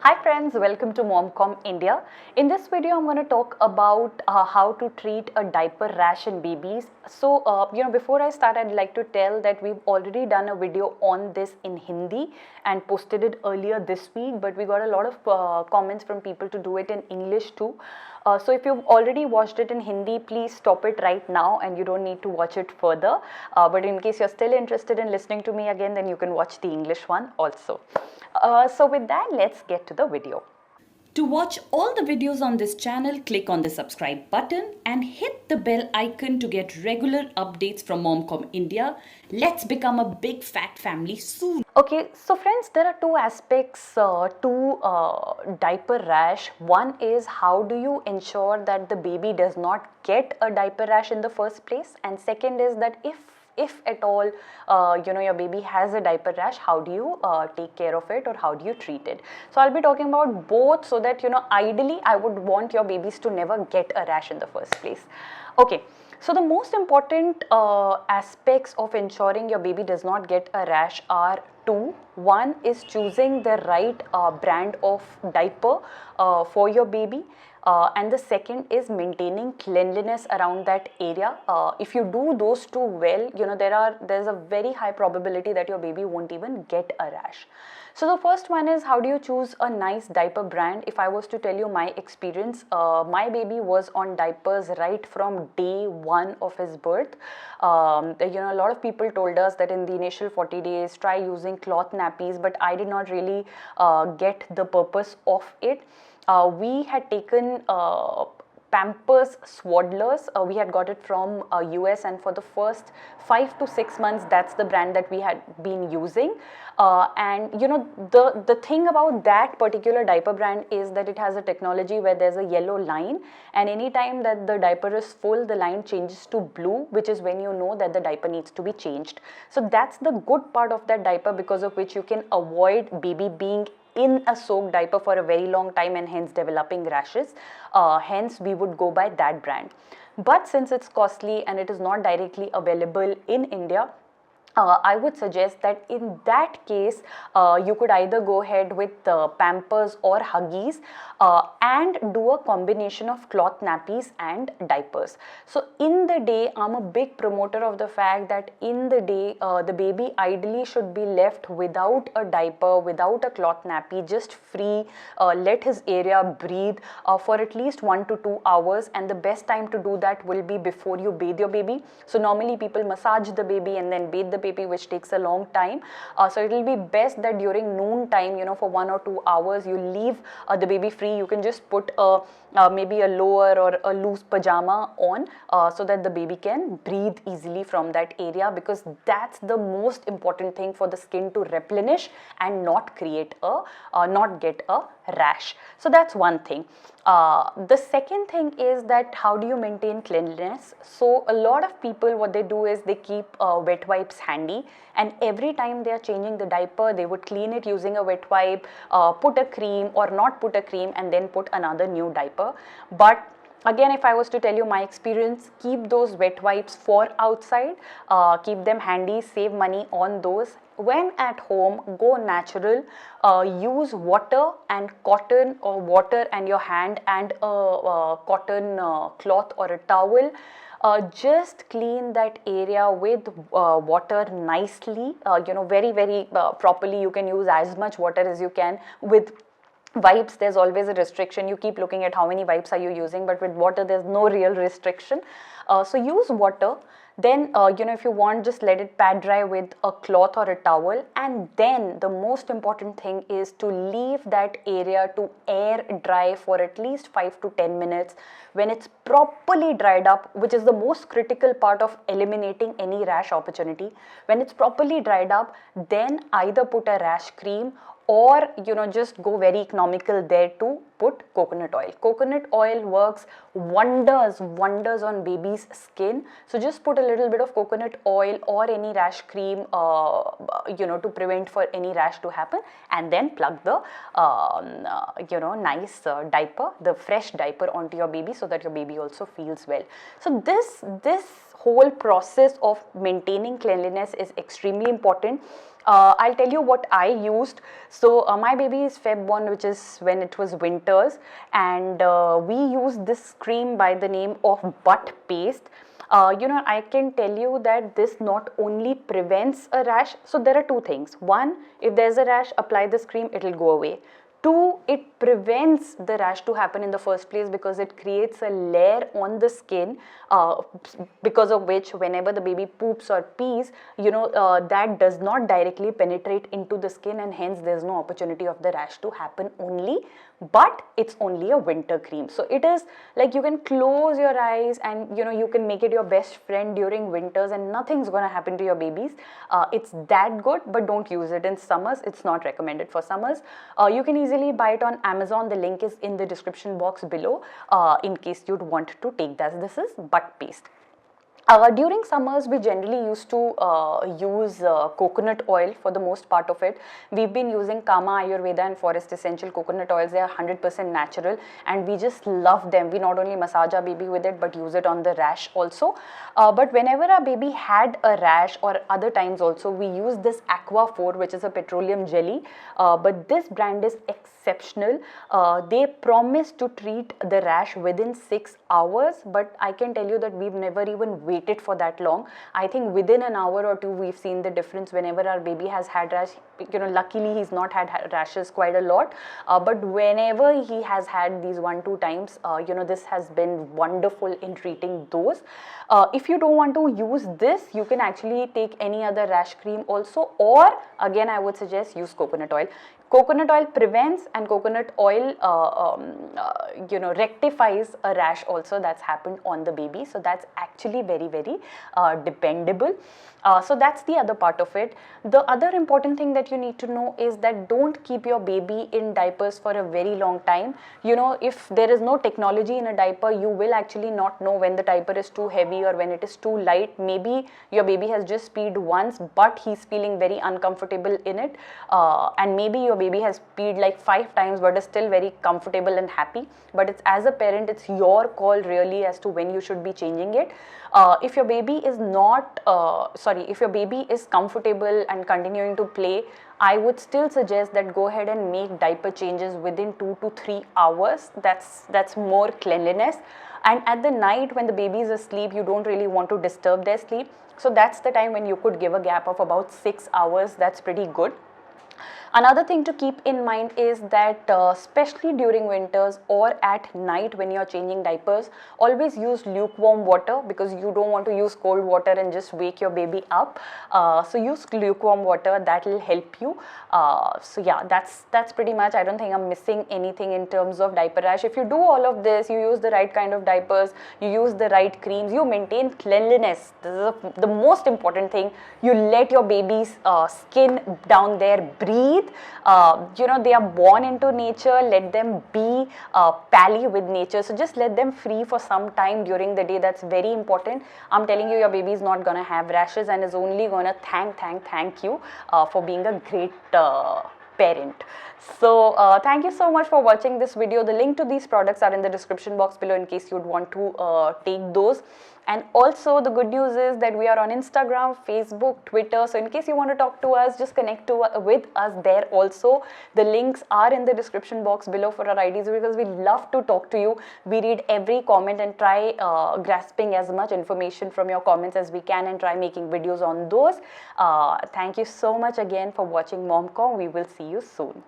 Hi friends, welcome to MomCom India. In this video, I'm going to talk about how to treat a diaper rash in babies. So, before I start, I'd like to tell that we've already done a video on this in Hindi and posted it earlier this week, but we got a lot of comments from people to do it in English too. So if you've already watched it in Hindi, please stop it right now and you don't need to watch it further. But in case you're still interested in listening to me again, then you can watch the English one also. So with that, let's get to the video. To watch all the videos on this channel, click on the subscribe button and hit the bell icon to get regular updates from MomCom India. Let's become a big fat family soon. Okay, so friends, there are two aspects to diaper rash. One is how do you ensure that the baby does not get a diaper rash in the first place, and second is that if at all your baby has a diaper rash, how do you take care of it or how do you treat it? So I'll be talking about both, so that ideally I would want your babies to never get a rash in the first place. Okay, so the most important aspects of ensuring your baby does not get a rash are two. One is choosing the right brand of diaper for your baby. And the second is maintaining cleanliness around that area. If you do those two well, there's a very high probability that your baby won't even get a rash. So the first one is, how do you choose a nice diaper brand? If I was to tell you my experience, my baby was on diapers right from day one of his birth. A lot of people told us that in the initial 40 days, try using cloth nappies, but I did not really get the purpose of it. We had taken Pampers SWADDLES. We had got it from US, and for the first 5 to 6 months, that's the brand that we had been using. And the thing about that particular diaper brand is that it has a technology where there's a yellow line, and anytime that the diaper is full, the line changes to blue, which is when you know that the diaper needs to be changed. So that's the good part of that diaper, because of which you can avoid baby being in a soaked diaper for a very long time and hence developing rashes. Hence we would go by that brand. But since it's costly and it is not directly available in India, I would suggest that in that case, you could either go ahead with Pampers or Huggies and do a combination of cloth nappies and diapers. So in the day, I'm a big promoter of the fact that in the day, the baby ideally should be left without a diaper, without a cloth nappy, just free, let his area breathe for at least 1 to 2 hours, and the best time to do that will be before you bathe your baby. So normally people massage the baby and then bathe the baby, which takes a long time. So it will be best that during noon time, for 1 or 2 hours, you leave the baby free. You can just put maybe a lower or a loose pajama on so that the baby can breathe easily from that area, because that's the most important thing for the skin to replenish and not create not get a rash. So that's one thing. The second thing is that how do you maintain cleanliness? So a lot of people, what they do is they keep wet wipes handy, and every time they are changing the diaper, they would clean it using a wet wipe, put a cream or not put a cream, and then put another new diaper. But again, if I was to tell you my experience, keep those wet wipes for outside, keep them handy, save money on those. When at home, go natural, use water and cotton, or water and your hand and a cotton cloth or a towel. Just clean that area with water nicely, very properly. You can use as much water as you can. With wipes, there's always a restriction. You keep looking at how many wipes are you using, but with water there's no real restriction. So use water. Then if you want, just let it pad dry with a cloth or a towel, and then the most important thing is to leave that area to air dry for at least 5 to 10 minutes. When it's properly dried up, which is the most critical part of eliminating any rash opportunity, when it's properly dried up, then either put a rash cream or just go very economical there to put coconut oil. Coconut oil works wonders on baby's skin. So just put a little bit of coconut oil or any rash cream to prevent for any rash to happen, and then plug the nice diaper, the fresh diaper, onto your baby so that your baby also feels well. So this whole process of maintaining cleanliness is extremely important. I'll tell you what I used. So my baby is Feb born, which is when it was winters, and we used this cream by the name of butt paste. I can tell you that this not only prevents a rash. So there are two things. One, if there's a rash, apply this cream, it'll go away. Two, it prevents the rash to happen in the first place because it creates a layer on the skin, because of which whenever the baby poops or pees, that does not directly penetrate into the skin, and hence there's no opportunity of the rash to happen only. But it's only a winter cream. So it is like you can close your eyes and you can make it your best friend during winters and nothing's gonna happen to your babies. It's that good, but don't use it in summers. It's not recommended for summers. You can easily buy it on Amazon. The link is in the description box below, in case you'd want to take that. This is butt paste. During summers, we generally used to use coconut oil for the most part of it. We've been using Kama Ayurveda and Forest Essential coconut oils. They are 100% natural and we just love them. We not only massage our baby with it but use it on the rash also. But whenever our baby had a rash or other times also, we use this Aqua 4, which is a petroleum jelly. But this brand is exceptional. They promise to treat the rash within 6 hours, but I can tell you that we've never even waited for that long. I think within an hour or two we've seen the difference whenever our baby has had rash. Luckily he's not had rashes quite a lot, but whenever he has had these 1-2 times, this has been wonderful in treating those. If you don't want to use this, you can actually take any other rash cream also, or again I would suggest use coconut oil. Coconut oil prevents and coconut oil rectifies a rash also that's happened on the baby. So that's actually very, very dependable. So that's the other part of it. The other important thing that you need to know is that don't keep your baby in diapers for a very long time. If there is no technology in a diaper, you will actually not know when the diaper is too heavy or when it is too light. Maybe your baby has just peed once, but he's feeling very uncomfortable in it. And maybe your baby has peed like 5 times, but is still very comfortable and happy. But it's, as a parent, it's your call really as to when you should be changing it. If your baby is if your baby is comfortable and continuing to play, I would still suggest that go ahead and make diaper changes within 2 to 3 hours. That's more cleanliness. And at the night when the baby is asleep, you don't really want to disturb their sleep. So that's the time when you could give a gap of about 6 hours. That's pretty good. Another thing to keep in mind is that especially during winters or at night when you're changing diapers, always use lukewarm water because you don't want to use cold water and just wake your baby up. So use lukewarm water, that will help you. So yeah, that's pretty much. I don't think I'm missing anything in terms of diaper rash. If you do all of this, you use the right kind of diapers, you use the right creams, you maintain cleanliness. This is the most important thing. You let your baby's skin down there breathe. They are born into nature. Let them be pally with nature. So just let them free for some time during the day. That's very important. I'm telling you, your baby is not going to have rashes and is only going to thank you for being a great parent. So thank you so much for watching this video. The link to these products are in the description box below in case you'd want to take those. And also the good news is that we are on Instagram, Facebook, Twitter. So in case you want to talk to us, just connect with us there also. The links are in the description box below for our IDs because we love to talk to you. We read every comment and try grasping as much information from your comments as we can and try making videos on those. Thank you so much again for watching MomCom. We will see you soon.